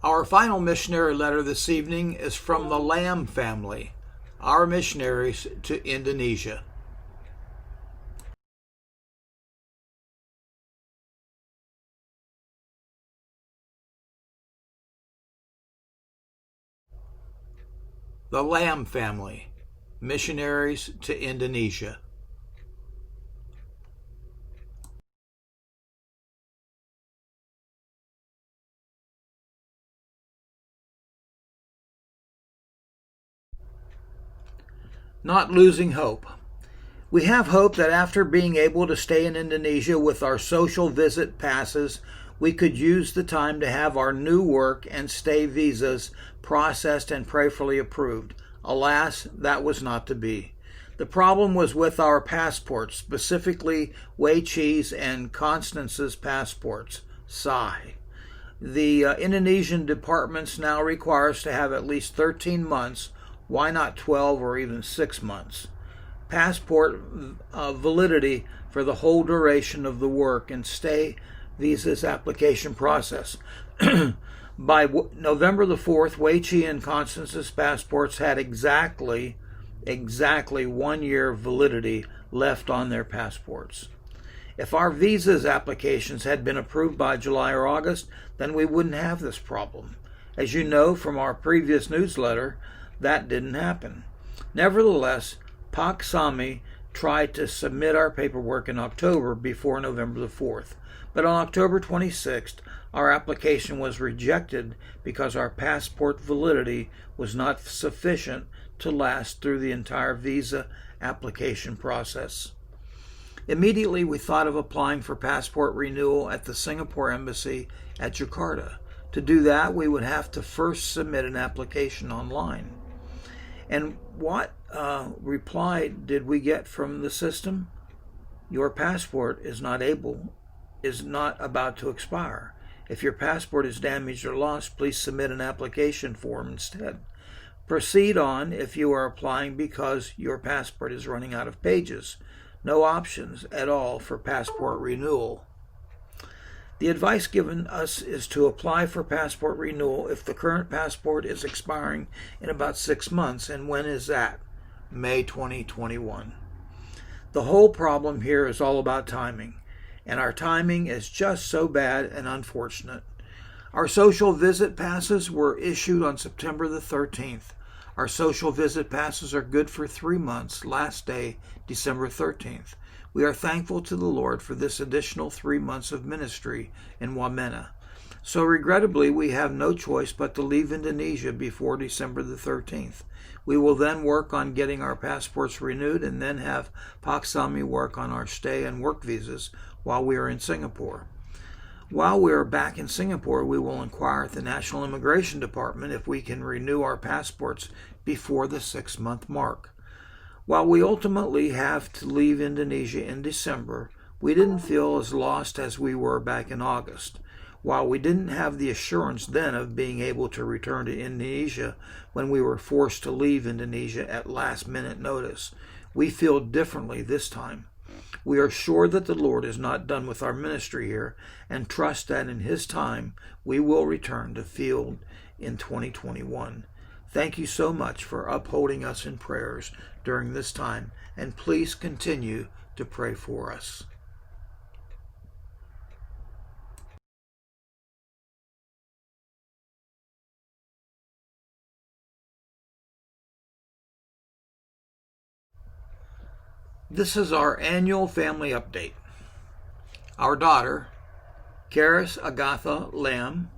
Our final missionary letter this evening is from the Lamb family, our missionaries to Indonesia. The Lamb family, missionaries to Indonesia. Not losing hope. We have hope that after being able to stay in Indonesia with our social visit passes, we could use the time to have our new work and stay visas processed and prayerfully approved. Alas, that was not to be. The problem was with our passports, specifically Wei Chi's and Constance's passports. Sigh. The Indonesian departments now require us to have at least 13 months. Why not 12 or even 6 months? Passport validity for the whole duration of the work and stay visas application process. By November the 4th, Wei Chi and Constance's passports had exactly 1 year of validity left on their passports. If our visas applications had been approved by July or August, then we wouldn't have this problem. As you know from our previous newsletter, that didn't happen. Nevertheless, Pak Sami tried to submit our paperwork in October before November the 4th. But on October 26th, our application was rejected because our passport validity was not sufficient to last through the entire visa application process. Immediately, we thought of applying for passport renewal at the Singapore Embassy at Jakarta. To do that, we would have to first submit an application online. And what reply did we get from the system? Your passport is not about to expire. If your passport is damaged or lost, please submit an application form instead. Proceed on if you are applying because your passport is running out of pages. No options at all for passport renewal. The advice given us is to apply for passport renewal if the current passport is expiring in about 6 months. And when is that? May 2021. The whole problem here is all about timing, and our timing is just so bad and unfortunate. Our social visit passes were issued on September the 13th. Our social visit passes are good for 3 months, last day December 13th. We are thankful to the Lord for this additional 3 months of ministry in Wamena. So regrettably, we have no choice but to leave Indonesia before December the 13th. We will then work on getting our passports renewed and then have Pak Sami work on our stay and work visas while we are in Singapore. While we are back in Singapore, we will inquire at the National Immigration Department if we can renew our passports before the 6-month mark. While we ultimately have to leave Indonesia in December, we didn't feel as lost as we were back in August. While we didn't have the assurance then of being able to return to Indonesia when we were forced to leave Indonesia at last-minute notice, we feel differently this time. We are sure that the Lord is not done with our ministry here and trust that in His time we will return to field in 2021. Thank you so much for upholding us in prayers during this time, and please continue to pray for us. This is our annual family update. Our daughter, Karis Agatha Lamb.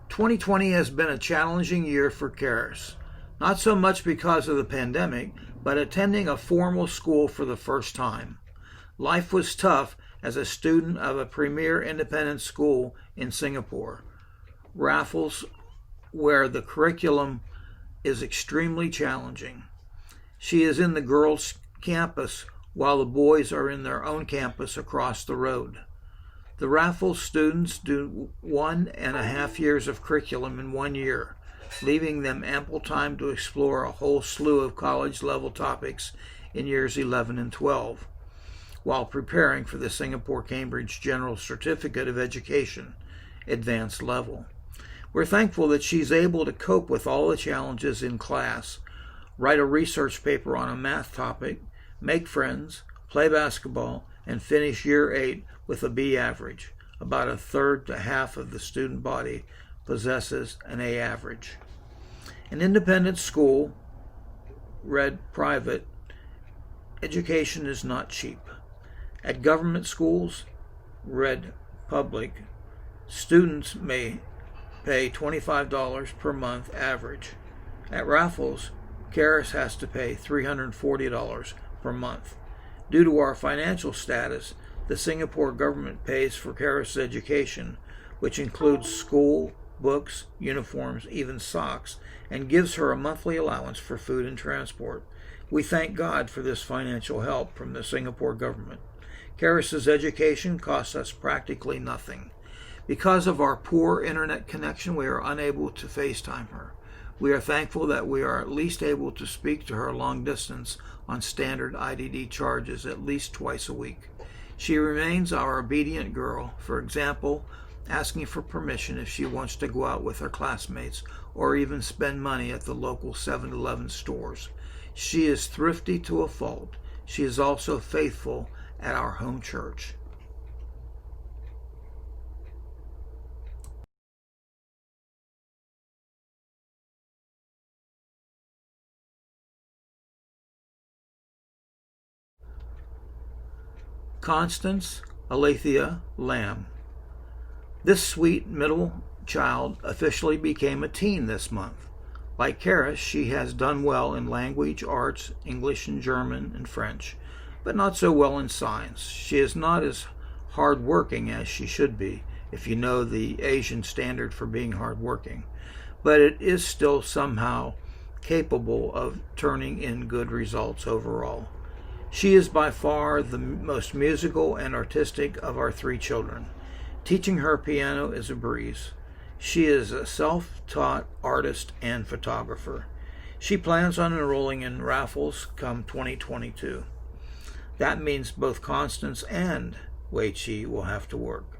2020 has been a challenging year for Karis, not so much because of the pandemic, but attending a formal school for the first time. Life was tough as a student of a premier independent school in Singapore, Raffles, where the curriculum is extremely challenging. She is in the girls' campus while the boys are in their own campus across the road. The Raffles students do 1.5 years of curriculum in 1 year, leaving them ample time to explore a whole slew of college-level topics in years 11 and 12, while preparing for the Singapore-Cambridge General Certificate of Education, advanced level. We're thankful that she's able to cope with all the challenges in class, write a research paper on a math topic, make friends, play basketball, and finish year 8 with a B average. About a third to half of the student body possesses an A average. An independent school, read private, education is not cheap. At government schools, read public, students may pay $25 per month average. At Raffles, Karis has to pay $340 per month. Due to our financial status, the Singapore government pays for Karis' education, which includes school, books, uniforms, even socks, and gives her a monthly allowance for food and transport. We thank God for this financial help from the Singapore government. Karis' education costs us practically nothing. Because of our poor internet connection, we are unable to FaceTime her. We are thankful that we are at least able to speak to her long distance on standard IDD charges at least twice a week. She remains our obedient girl, for example, asking for permission if she wants to go out with her classmates or even spend money at the local 7-Eleven stores. She is thrifty to a fault. She is also faithful at our home church. Constance Alethea Lamb. This sweet middle child officially became a teen this month. Like Karis, she has done well in language, arts, English and German and French, but not so well in science. She is not as hard-working as she should be, if you know the Asian standard for being hard-working, but it is still somehow capable of turning in good results overall. She is by far the most musical and artistic of our 3 children. Teaching her piano is a breeze. She is a self-taught artist and photographer. She plans on enrolling in Raffles come 2022. That means both Constance and Wei Chi will have to work.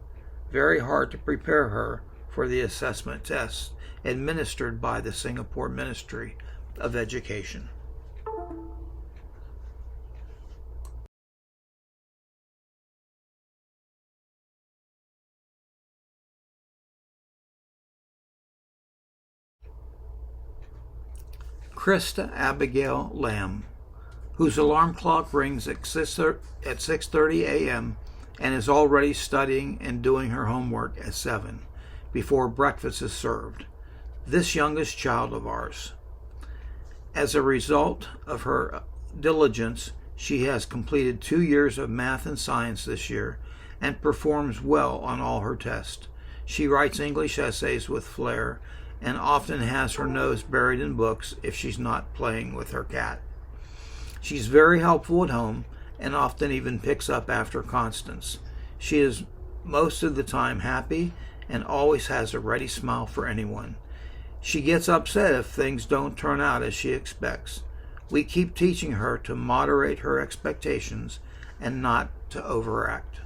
Very hard to prepare her for the assessment tests administered by the Singapore Ministry of Education. Krista Abigail Lamb, whose alarm clock rings at 6:30 a.m. and is already studying and doing her homework at 7 before breakfast is served. This youngest child of ours. As a result of her diligence, she has completed 2 years of math and science this year and performs well on all her tests. She writes English essays with flair and often has her nose buried in books if she's not playing with her cat. She's very helpful at home and often even picks up after Constance. She is most of the time happy and always has a ready smile for anyone. She gets upset if things don't turn out as she expects. We keep teaching her to moderate her expectations and not to overact.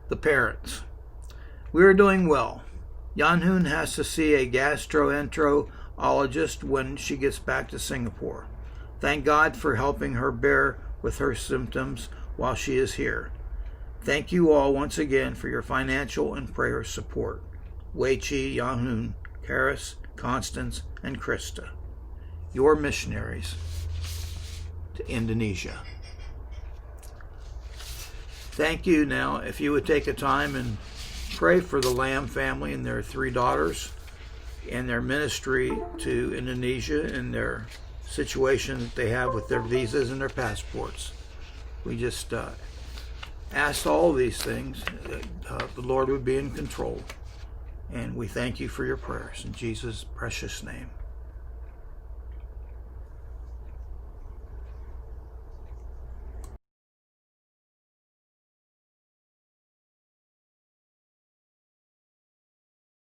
The parents. We are doing well. Yanhoon has to see a gastroenterologist when she gets back to Singapore. Thank God for helping her bear with her symptoms while she is here. Thank you all once again for your financial and prayer support. Wei Chi, Yanhoon, Karis, Constance, and Krista, your missionaries to Indonesia. Thank you. Now, if you would take a time and pray for the Lamb family and their 3 daughters and their ministry to Indonesia and their situation that they have with their visas and their passports. We just ask all these things that the Lord would be in control. And we thank you for your prayers in Jesus' precious name.